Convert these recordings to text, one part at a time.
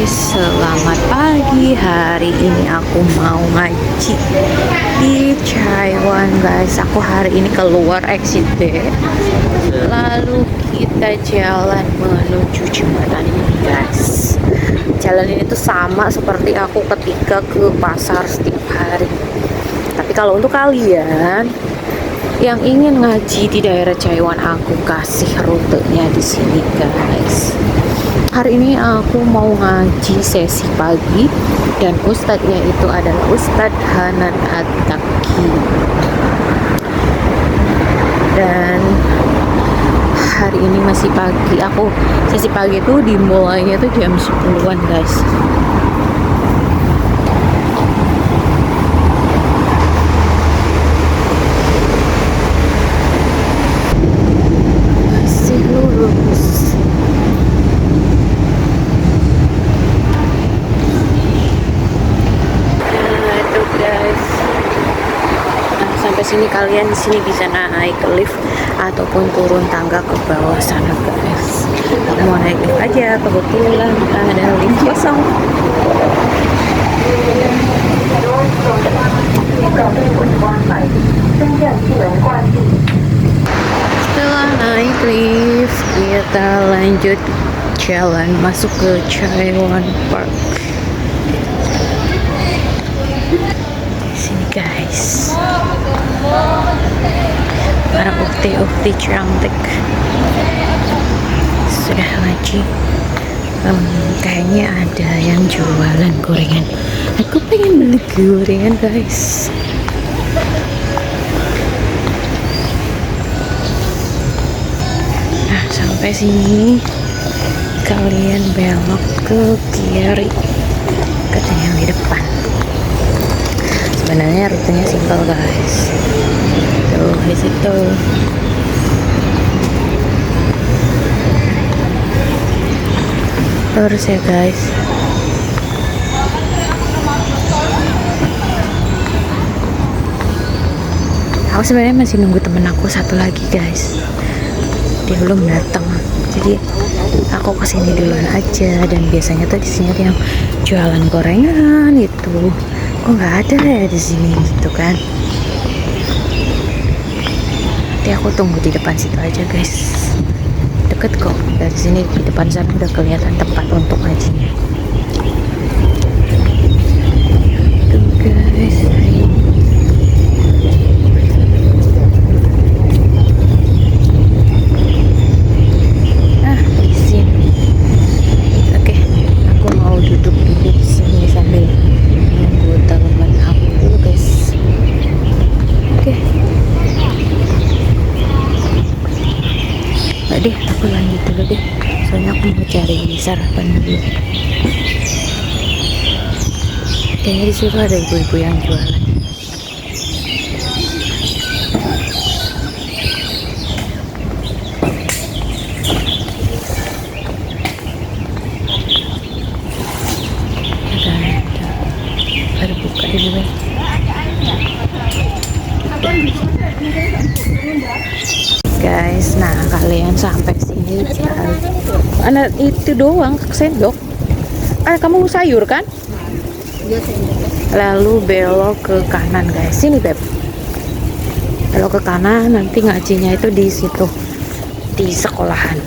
selamat pagi. Hari ini aku mau ngaji di Taiwan guys. Aku hari ini keluar exit B, lalu kita jalan menuju jembatan ini guys. Jalan ini tuh sama seperti aku ketika ke pasar setiap hari. Tapi kalau untuk kalian yang ingin ngaji di daerah Taiwan, aku kasih rutenya di sini guys. Hari ini aku mau ngaji sesi pagi dan ustadznya itu adalah Ustadz Hanan At-Taki. Dan hari ini masih pagi. Aku sesi pagi itu dimulainya tuh jam 10-an guys. Masih lurus. Sampai sini kalian di sini bisa naik lift ataupun turun tangga ke bawah sana guys. Aku mau naik lift aja, kebetulan ada lift kosong. Setelah naik lift, kita lanjut jalan masuk ke Taiwan Park. Sini guys, para ukti-ukti cantik sudah ngaji. Kayaknya ada yang jualan gorengan. Aku pengen beli gorengan guys. Nah, sampai sini kalian belok ke kiri, ke yang di depan. Sebenarnya rutenya simpel guys. Tuh di situ. Lurus ya guys. Aku sebenarnya masih nunggu temen aku satu lagi guys. Dia belum datang. Jadi aku kesini duluan aja. Dan biasanya tuh di sini ada yang jualan gorengan itu. Kok nggak ada ya di sini gitu kan? Nanti aku tunggu di depan situ aja guys. Deket kok dari sini, di depan sana udah kelihatan tempat untuk ngajinya. Tuh guys. Di sini. Oke, aku mau duduk di sini sambil nunggu teman aku dulu guys. Oke. Nggak deh, aku lanjut dulu deh. Soalnya aku mau cari sarapan dulu. Kayaknya di situ ada ibu-ibu yang jualan. Baru buka dulu ya. Guys, nah kalian sampai sini anak itu doang sendok. Kamu sayur kan? Lalu belok ke kanan guys. Sini beb. Belok ke kanan, nanti ngajinya itu di situ, di sekolahan.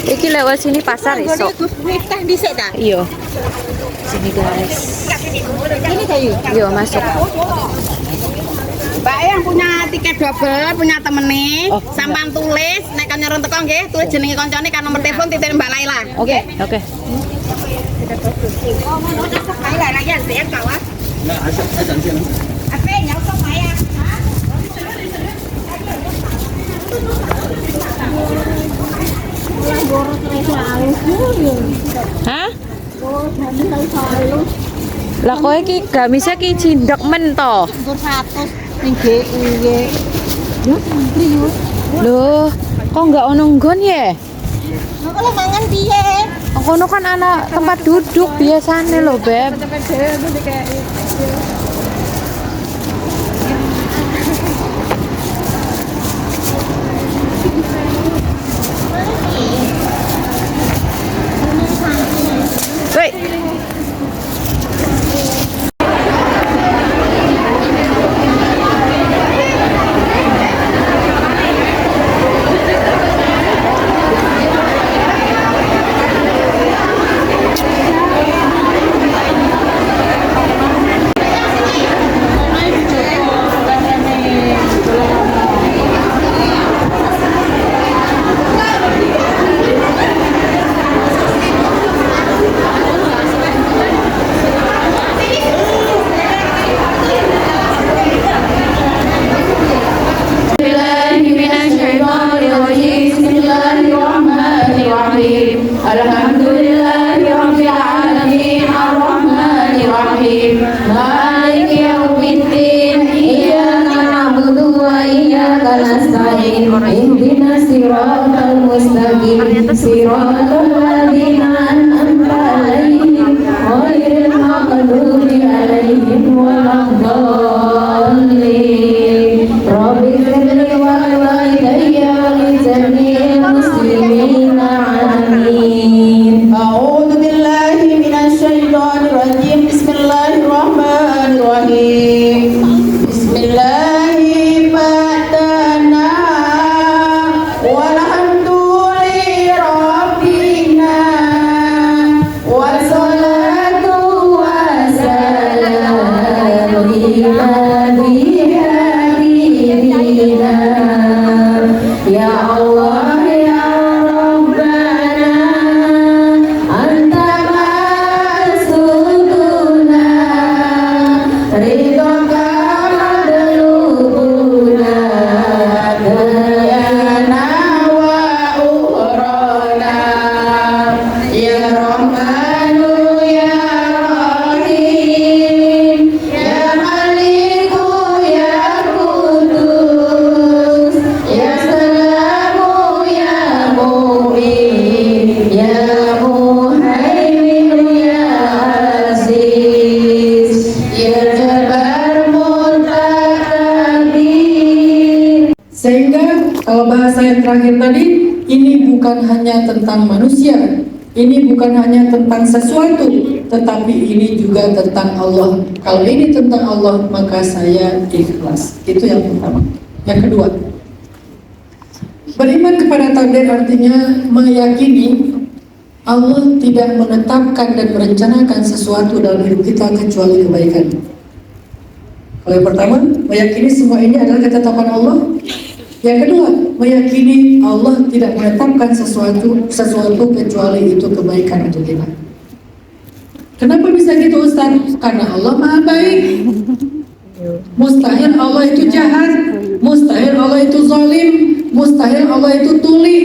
Iki lewat sini pasar iso. Iya. Sini guys. Ini kayu. Iya masuk. Mbak yang punya tiket double, punya temene, sampan tulis, nek kan nyoron teko nggih, tulis jenenge koncone kan nomor telepon titip Mbak Laila. Oke. Laila ya sih kawan. Apa yang nyok Maya? Hah? Lah kowe iki gamise ki cindak men to. Nggur 100 ning GU nggih. Yo santri yo. Loh, kok nggak ono nggon ya? Kok lho mangan piye? Kono kan anak tempat duduk biasanya loh, Beb. siratal mustaqim siratal ladzina an'amta 'alaihim ghairil maghdubi 'alaihim waladdallin. Rabbi ighfirli wa liwalidayya wa lijami'il muslimina amin. A'udzu billahi minasy syaithanir rajim. Bismillahirrahmanirrahim. Bismillahirrahmanirrahim. Walhamdulillahi rabbina wassalatu Wassalamu ila habibina ya Allah ya Rabbana anta masuduna ridhoka madlubuna dayana wa ukhrana ya Rahmanu ya Rahim ya Maliku ya Qudus ya Salamu ya Mu'min ya Muhaimin ya Aziz ya Jabbar Mutakabir. Sehingga kalau bahasa yang terakhir tadi, ini bukan hanya tentang manusia, ini bukan hanya tentang sesuatu, tetapi ini juga tentang Allah. Kalau ini tentang Allah, maka saya ikhlas. Itu yang pertama. Yang kedua, beriman kepada takdir artinya meyakini Allah tidak menetapkan dan merencanakan sesuatu dalam hidup kita kecuali kebaikan. Kalau yang pertama, meyakini semua ini adalah ketetapan Allah. Yang kedua, meyakini Allah tidak menetapkan sesuatu kecuali itu kebaikan untuk kita. Kenapa bisa gitu Ustaz? Karena Allah Maha Baik. Mustahil Allah itu jahat, mustahil Allah itu zalim, mustahil Allah itu tuli,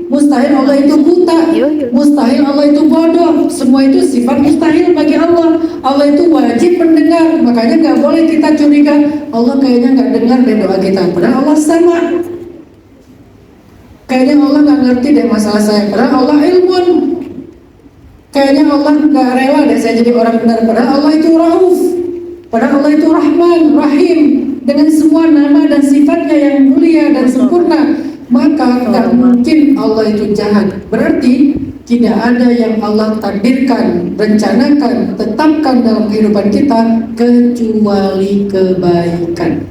mustahil Allah itu buta, mustahil Allah itu bodoh. Semua itu sifat mustahil bagi Allah. Allah itu wajib mendengar, makanya nggak boleh kita curiga Allah kayaknya nggak dengar deh doa kita, padahal Allah sama. Kayaknya Allah nggak ngerti deh masalah saya, padahal Allah ilmun. Kayaknya Allah nggak rela deh saya jadi orang benar, padahal Allah itu Rauf, padahal Allah itu Rahman, Rahim, dengan semua nama dan sifatnya yang mulia dan sempurna. Maka nggak mungkin Allah itu jahat. Berarti tidak ada yang Allah takdirkan, rencanakan, tetapkan dalam kehidupan kita kecuali kebaikan.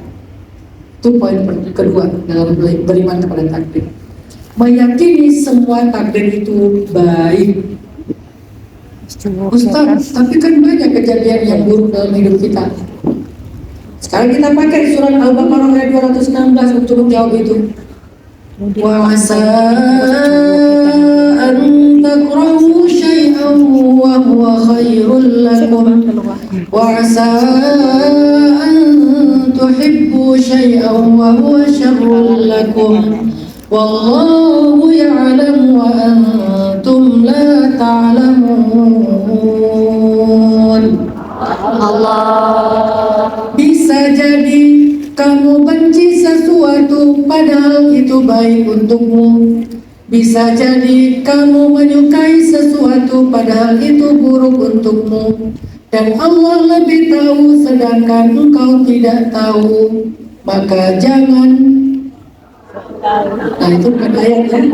Itu poin kedua dalam beriman kepada takdir. Meyakini semua takdir itu baik. Ustaz, tapi kan banyak kejadian yang buruk dalam hidup kita. Sekarang kita pakai surat Al-Baqarah ayat 216 untuk menjawab itu. Wa asa an takrahu syai'an wa huwa khairul lakum wa asa an tuhibbu syai'an wa huwa syarrul lakum wallahu ya'lam wa antum la ta'lamun. Allah, bisa jadi kamu benci sesuatu padahal itu baik untukmu. Bisa jadi kamu menyukai sesuatu padahal itu buruk untukmu. Dan Allah lebih tahu sedangkan engkau tidak tahu. Maka jangan. Nah itu bukan ayat kan?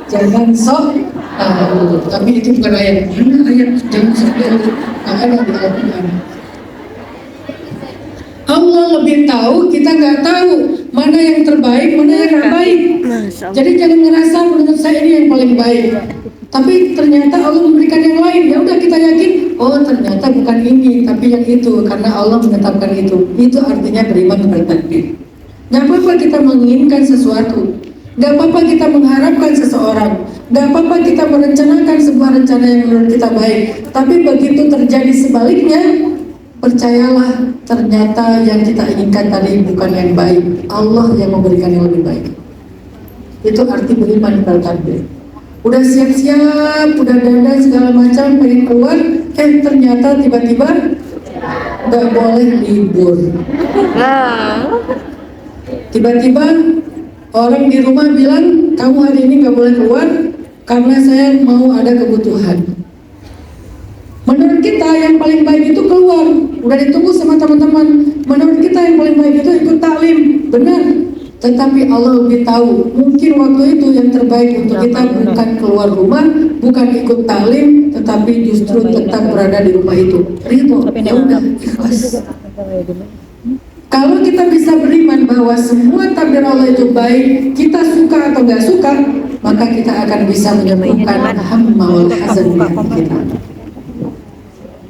Jangan sok tahu. Tapi itu bukan ayat. Mana ayat jangan sok tahu? Ada di Al-Quran. Allah lebih tahu, kita nggak tahu mana yang terbaik, mana yang nggak baik. Jadi jangan ngerasa menurut saya ini yang paling baik. Tapi ternyata Allah memberikan yang lain. Ya udah kita yakin, oh ternyata bukan ini, tapi yang itu karena Allah menetapkan itu. Itu artinya beriman kepada takdir. Nggak apa-apa kita menginginkan sesuatu, nggak apa-apa kita mengharapkan seseorang, nggak apa-apa kita merencanakan sebuah rencana yang menurut kita baik. Tapi begitu terjadi sebaliknya, percayalah ternyata yang kita inginkan tadi bukan yang baik. Allah yang memberikan yang lebih baik. Itu arti beriman kepada takdir. Udah siap-siap, udah dandan segala macam, pengen keluar, ternyata tiba-tiba nggak boleh libur. Tiba-tiba Orang di rumah bilang, kamu hari ini nggak boleh keluar karena saya mau ada kebutuhan. Menurut kita yang paling baik itu keluar, udah ditunggu sama teman-teman. Menurut kita yang paling baik itu ikut taklim, benar. Tetapi Allah lebih tahu, mungkin waktu itu yang terbaik untuk kita bukan keluar rumah, bukan ikut taklim, tetapi justru tetap berada di rumah itu. Ridho, ya udah, ikhlas. Kalau kita bisa beriman bahwa semua takdir Allah itu baik, kita suka atau nggak suka, maka kita akan bisa menyembuhkan hamma wal hazan di hati kita.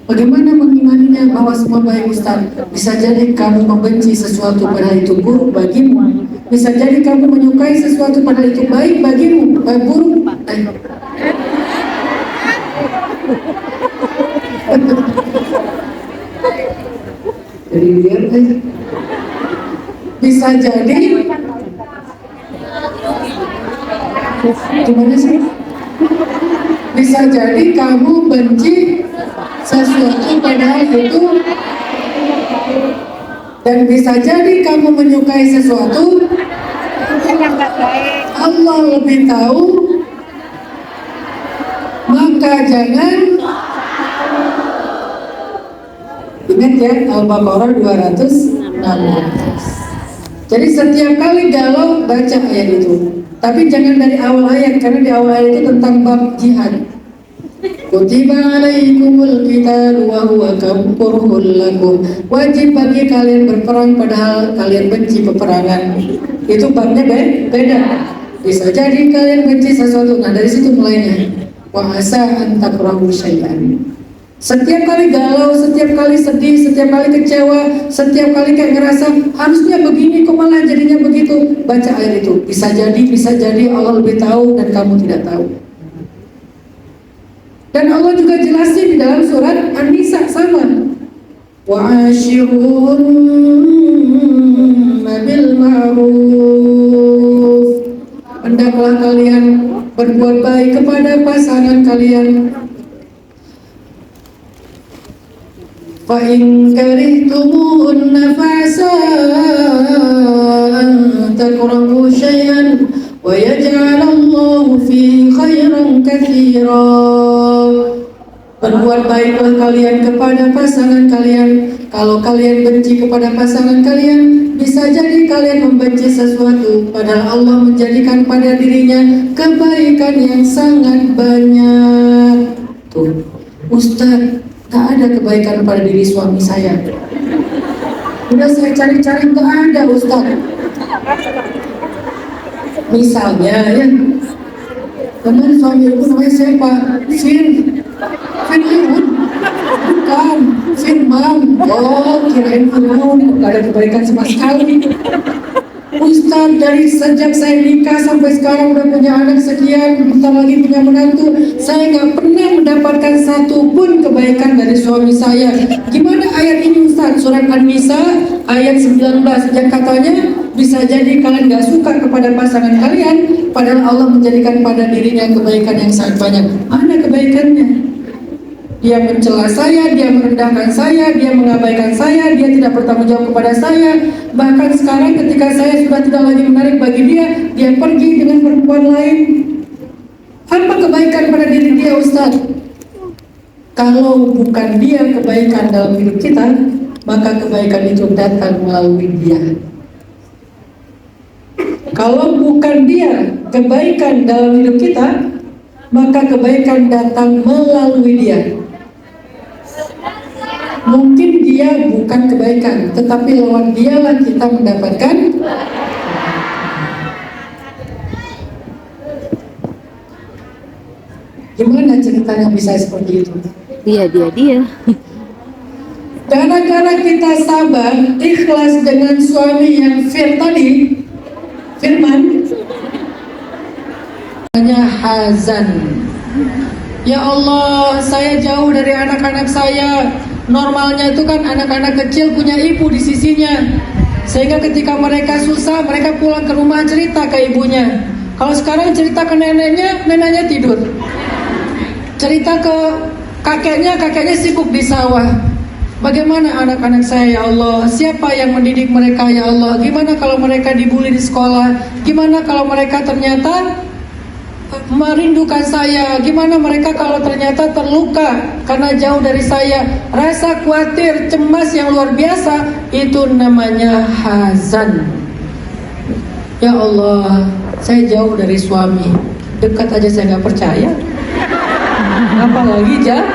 Bagaimana mengimaninya bahwa semua baik, Ustaz? Bisa jadi kamu membenci sesuatu padahal itu buruk bagimu. Bisa jadi kamu menyukai sesuatu padahal itu baik bagimu, buruk. Jadi lihat aja. Bisa jadi gimana sih? Bisa jadi kamu benci sesuatu padahal itu, dan bisa jadi kamu menyukai sesuatu. Allah lebih tahu, maka jangan. Ingat ya, Al-Baqarah 216. Jadi setiap kali galau baca ayat itu, tapi jangan dari awal ayat, karena di awal ayat itu tentang bab jihad. Kutiba alaikumul qital wa huwa kurhul lakum. Wajib bagi kalian berperang padahal kalian benci peperangan. Itu babnya beda. Bisa jadi kalian benci sesuatu. Nah, dari situ mulainya. Wa asa an takrahu syai'an. Setiap kali galau, setiap kali sedih, setiap kali kecewa, setiap kali kayak ngerasa harusnya begini kok malah jadinya begitu, baca ayat itu. Bisa jadi Allah lebih tahu dan kamu tidak tahu. Dan Allah juga jelasin di dalam surat An-Nisa sama. Wa asyirunna bil ma'ruf. Hendaklah kalian berbuat baik kepada pasangan kalian. Fa in karihtumuhunna fa'asa an takrahu syai'an wa yaj'alallahu fihi khairan katsira. Berbuat baiklah kalian kepada pasangan kalian. Kalau kalian benci kepada pasangan kalian, bisa jadi kalian membenci sesuatu padahal Allah menjadikan pada dirinya kebaikan yang sangat banyak. Tuh, Ustaz, gak ada kebaikan pada diri suami saya. Udah saya cari-cari gak ada, Ustaz. Misalnya ya, teman suami ibu namanya siapa? Firman, bukan Firman. Oh, kirain Firman. Gak ada kebaikan sama sekali. Ustaz, dari sejak saya nikah sampai sekarang udah punya anak sekian, bentar lagi punya menantu, saya gak pernah mendapatkan satu pun kebaikan dari suami saya. Gimana ayat ini, Ustaz? Surat An-Nisa ayat 19, yang katanya bisa jadi kalian gak suka kepada pasangan kalian padahal Allah menjadikan pada dirinya kebaikan yang sangat banyak. Mana kebaikannya? Dia mencela saya, dia merendahkan saya, dia mengabaikan saya, dia tidak bertanggung jawab kepada saya. Bahkan sekarang ketika saya sudah tidak lagi menarik bagi dia pergi dengan perempuan lain. Apa kebaikan pada diri dia, Ustaz? Kalau bukan dia kebaikan dalam hidup kita, maka kebaikan itu datang melalui dia. Kalau bukan dia kebaikan dalam hidup kita, maka kebaikan datang melalui dia. Mungkin dia bukan kebaikan, tetapi lewat dialah kita mendapatkan. Gimana ceritanya bisa seperti itu? Dia. Gara-gara kita sabar, ikhlas dengan suami yang Firman, hanya Hazan. Ya Allah, saya jauh dari anak-anak saya. Normalnya itu kan anak-anak kecil punya ibu di sisinya, sehingga ketika mereka susah, mereka pulang ke rumah cerita ke ibunya. Kalau sekarang cerita ke neneknya tidur. Cerita ke kakeknya sibuk di sawah. Bagaimana anak-anak saya ya Allah? Siapa yang mendidik mereka ya Allah? Gimana kalau mereka dibully di sekolah? Gimana kalau mereka ternyata merindukan saya? Gimana mereka kalau ternyata terluka karena jauh dari saya? Rasa khawatir, cemas yang luar biasa, itu namanya hazan. Ya Allah, saya jauh dari suami, dekat aja saya nggak percaya, apalagi jauh.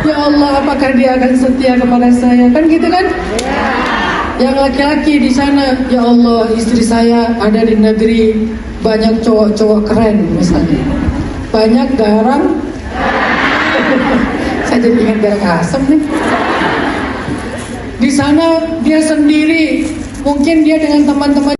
Ya Allah, apakah dia akan setia kepada saya? Kan gitu kan? Yang laki-laki di sana, ya Allah, istri saya ada di negeri banyak cowok-cowok keren misalnya, banyak garang. Saya jadi ingat garang asem nih. Di sana dia sendiri, mungkin dia dengan teman-teman.